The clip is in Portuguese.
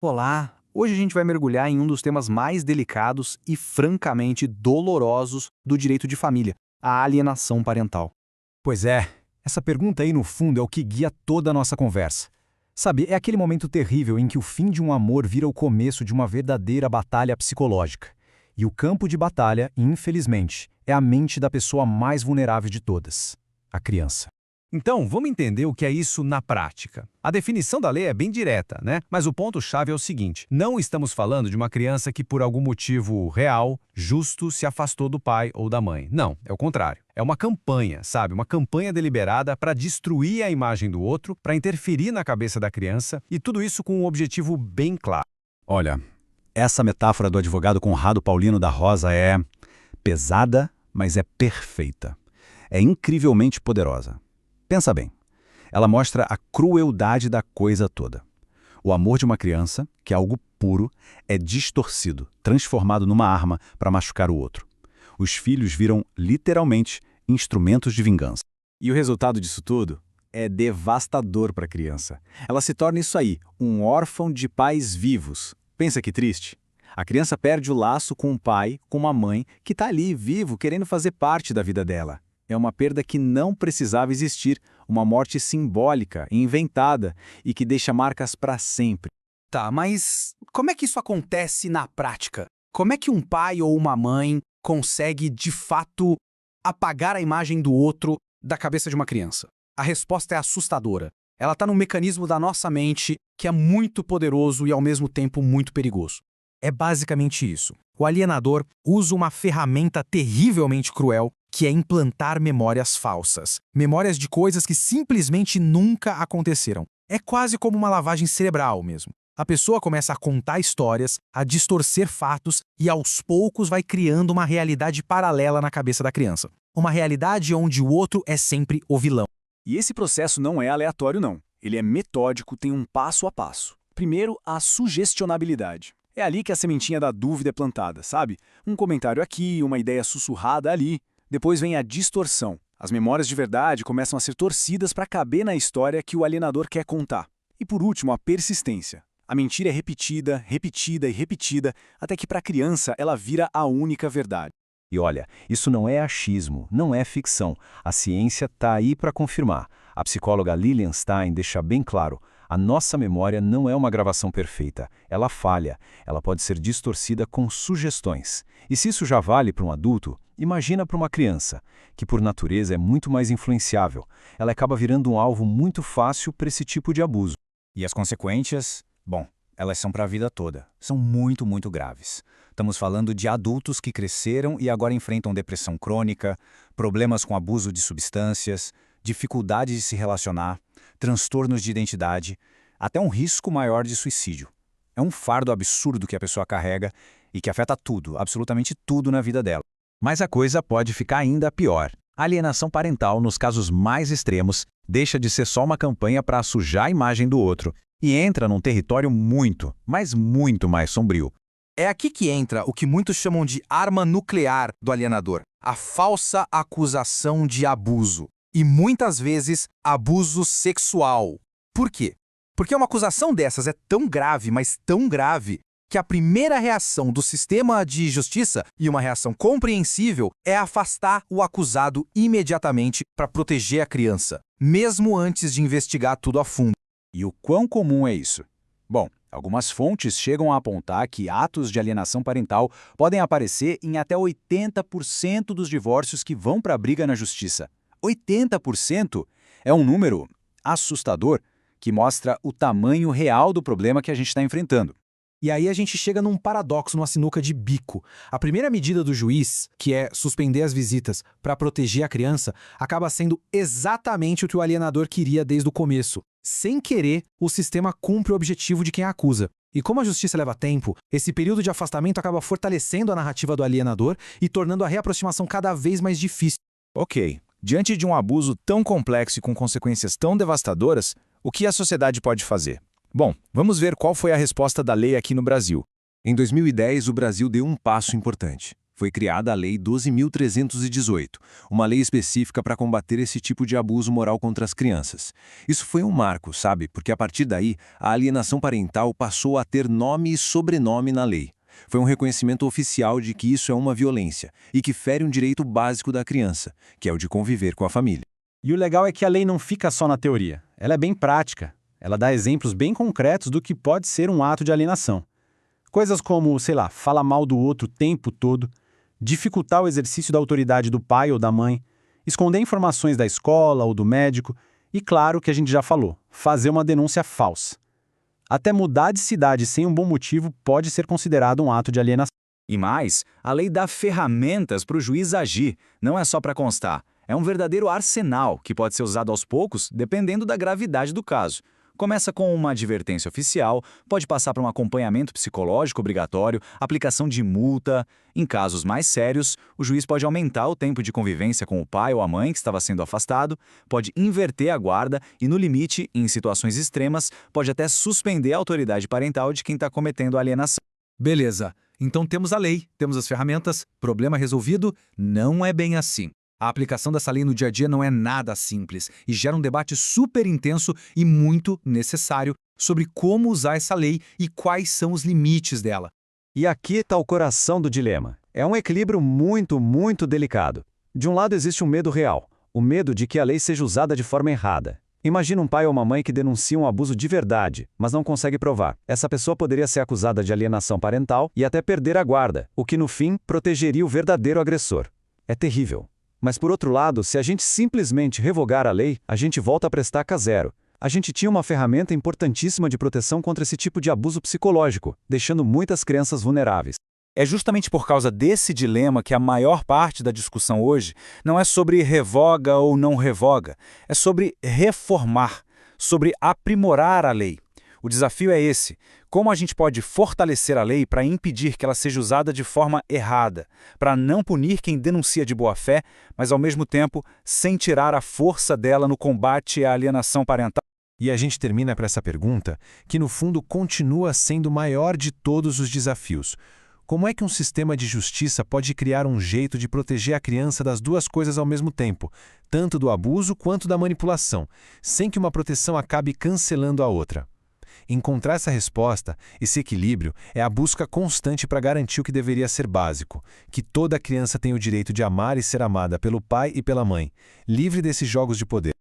Olá! Hoje a gente vai mergulhar em um dos temas mais delicados e francamente dolorosos do direito de família, a alienação parental. Pois é, essa pergunta aí no fundo é o que guia toda a nossa conversa. Sabe, é aquele momento terrível em que o fim de um amor vira o começo de uma verdadeira batalha psicológica. E o campo de batalha, infelizmente, é a mente da pessoa mais vulnerável de todas, a criança. Então, vamos entender o que é isso na prática. A definição da lei é bem direta, né? Mas o ponto-chave é o seguinte: não estamos falando de uma criança que, por algum motivo real, justo, se afastou do pai ou da mãe. Não, é o contrário. É uma campanha, sabe? Uma campanha deliberada para destruir a imagem do outro, para interferir na cabeça da criança, e tudo isso com um objetivo bem claro. Olha, essa metáfora do advogado Conrado Paulino da Rosa é pesada, mas é perfeita. É incrivelmente poderosa. Pensa bem, ela mostra a crueldade da coisa toda. O amor de uma criança, que é algo puro, é distorcido, transformado numa arma para machucar o outro. Os filhos viram, literalmente, instrumentos de vingança. E o resultado disso tudo é devastador para a criança. Ela se torna isso aí, um órfão de pais vivos. Pensa que triste. A criança perde o laço com um pai, com uma mãe, que está ali, vivo, querendo fazer parte da vida dela. É uma perda que não precisava existir, uma morte simbólica, inventada e que deixa marcas para sempre. Tá, mas como é que isso acontece na prática? Como é que um pai ou uma mãe consegue, de fato, apagar a imagem do outro da cabeça de uma criança? A resposta é assustadora. Ela está num mecanismo da nossa mente que é muito poderoso e, ao mesmo tempo, muito perigoso. É basicamente isso. O alienador usa uma ferramenta terrivelmente cruel, que é implantar memórias falsas. Memórias de coisas que simplesmente nunca aconteceram. É quase como uma lavagem cerebral mesmo. A pessoa começa a contar histórias, a distorcer fatos e aos poucos vai criando uma realidade paralela na cabeça da criança. Uma realidade onde o outro é sempre o vilão. E esse processo não é aleatório, não. Ele é metódico, tem um passo a passo. Primeiro, a sugestionabilidade. É ali que a sementinha da dúvida é plantada, sabe? Um comentário aqui, uma ideia sussurrada ali. Depois vem a distorção. As memórias de verdade começam a ser torcidas para caber na história que o alienador quer contar. E por último, a persistência. A mentira é repetida, repetida e repetida, até que para a criança ela vira a única verdade. E olha, isso não é achismo, não é ficção. A ciência está aí para confirmar. A psicóloga Lilian Stein deixa bem claro: a nossa memória não é uma gravação perfeita. Ela falha, ela pode ser distorcida com sugestões. E se isso já vale para um adulto, imagina para uma criança, que por natureza é muito mais influenciável. Ela acaba virando um alvo muito fácil para esse tipo de abuso. E as consequências? Bom, elas são para a vida toda. São muito, muito graves. Estamos falando de adultos que cresceram e agora enfrentam depressão crônica, problemas com abuso de substâncias, dificuldade de se relacionar, transtornos de identidade, até um risco maior de suicídio. É um fardo absurdo que a pessoa carrega e que afeta tudo, absolutamente tudo na vida dela. Mas a coisa pode ficar ainda pior. A alienação parental, nos casos mais extremos, deixa de ser só uma campanha para sujar a imagem do outro e entra num território muito, mas muito mais sombrio. É aqui que entra o que muitos chamam de arma nuclear do alienador, a falsa acusação de abuso. E muitas vezes abuso sexual. Por quê? Porque uma acusação dessas é tão grave, mas tão grave, que a primeira reação do sistema de justiça, e uma reação compreensível, é afastar o acusado imediatamente para proteger a criança, mesmo antes de investigar tudo a fundo. E o quão comum é isso? Bom, algumas fontes chegam a apontar que atos de alienação parental podem aparecer em até 80% dos divórcios que vão para a briga na justiça. 80% é um número assustador que mostra o tamanho real do problema que a gente está enfrentando. E aí a gente chega num paradoxo, numa sinuca de bico. A primeira medida do juiz, que é suspender as visitas para proteger a criança, acaba sendo exatamente o que o alienador queria desde o começo. Sem querer, o sistema cumpre o objetivo de quem a acusa. E como a justiça leva tempo, esse período de afastamento acaba fortalecendo a narrativa do alienador e tornando a reaproximação cada vez mais difícil. Ok, diante de um abuso tão complexo e com consequências tão devastadoras, o que a sociedade pode fazer? Bom, vamos ver qual foi a resposta da lei aqui no Brasil. Em 2010, o Brasil deu um passo importante. Foi criada a Lei 12.318, uma lei específica para combater esse tipo de abuso moral contra as crianças. Isso foi um marco, sabe? Porque a partir daí, a alienação parental passou a ter nome e sobrenome na lei. Foi um reconhecimento oficial de que isso é uma violência e que fere um direito básico da criança, que é o de conviver com a família. E o legal é que a lei não fica só na teoria. Ela é bem prática. Ela dá exemplos bem concretos do que pode ser um ato de alienação. Coisas como, sei lá, falar mal do outro o tempo todo, dificultar o exercício da autoridade do pai ou da mãe, esconder informações da escola ou do médico e, claro, que a gente já falou, fazer uma denúncia falsa. Até mudar de cidade sem um bom motivo pode ser considerado um ato de alienação. E mais, a lei dá ferramentas para o juiz agir, não é só para constar. É um verdadeiro arsenal que pode ser usado aos poucos, dependendo da gravidade do caso. Começa com uma advertência oficial, pode passar para um acompanhamento psicológico obrigatório, aplicação de multa. Em casos mais sérios, o juiz pode aumentar o tempo de convivência com o pai ou a mãe que estava sendo afastado, pode inverter a guarda e, no limite, em situações extremas, pode até suspender a autoridade parental de quem está cometendo a alienação. Beleza, então temos a lei, temos as ferramentas, problema resolvido? Não é bem assim. A aplicação dessa lei no dia a dia não é nada simples e gera um debate super intenso e muito necessário sobre como usar essa lei e quais são os limites dela. E aqui está o coração do dilema. É um equilíbrio muito delicado. De um lado existe um medo real, o medo de que a lei seja usada de forma errada. Imagina um pai ou uma mãe que denunciam um abuso de verdade, mas não consegue provar. Essa pessoa poderia ser acusada de alienação parental e até perder a guarda, o que no fim protegeria o verdadeiro agressor. É terrível. Mas por outro lado, se a gente simplesmente revogar a lei, a gente volta a prestar zero. A gente tinha uma ferramenta importantíssima de proteção contra esse tipo de abuso psicológico, deixando muitas crianças vulneráveis. É justamente por causa desse dilema que a maior parte da discussão hoje não é sobre revoga ou não revoga, é sobre reformar, sobre aprimorar a lei. O desafio é esse: como a gente pode fortalecer a lei para impedir que ela seja usada de forma errada, para não punir quem denuncia de boa fé, mas ao mesmo tempo sem tirar a força dela no combate à alienação parental. E a gente termina para essa pergunta, que no fundo continua sendo o maior de todos os desafios. Como é que um sistema de justiça pode criar um jeito de proteger a criança das duas coisas ao mesmo tempo, tanto do abuso quanto da manipulação, sem que uma proteção acabe cancelando a outra? Encontrar essa resposta, esse equilíbrio, é a busca constante para garantir o que deveria ser básico, que toda criança tem o direito de amar e ser amada pelo pai e pela mãe, livre desses jogos de poder.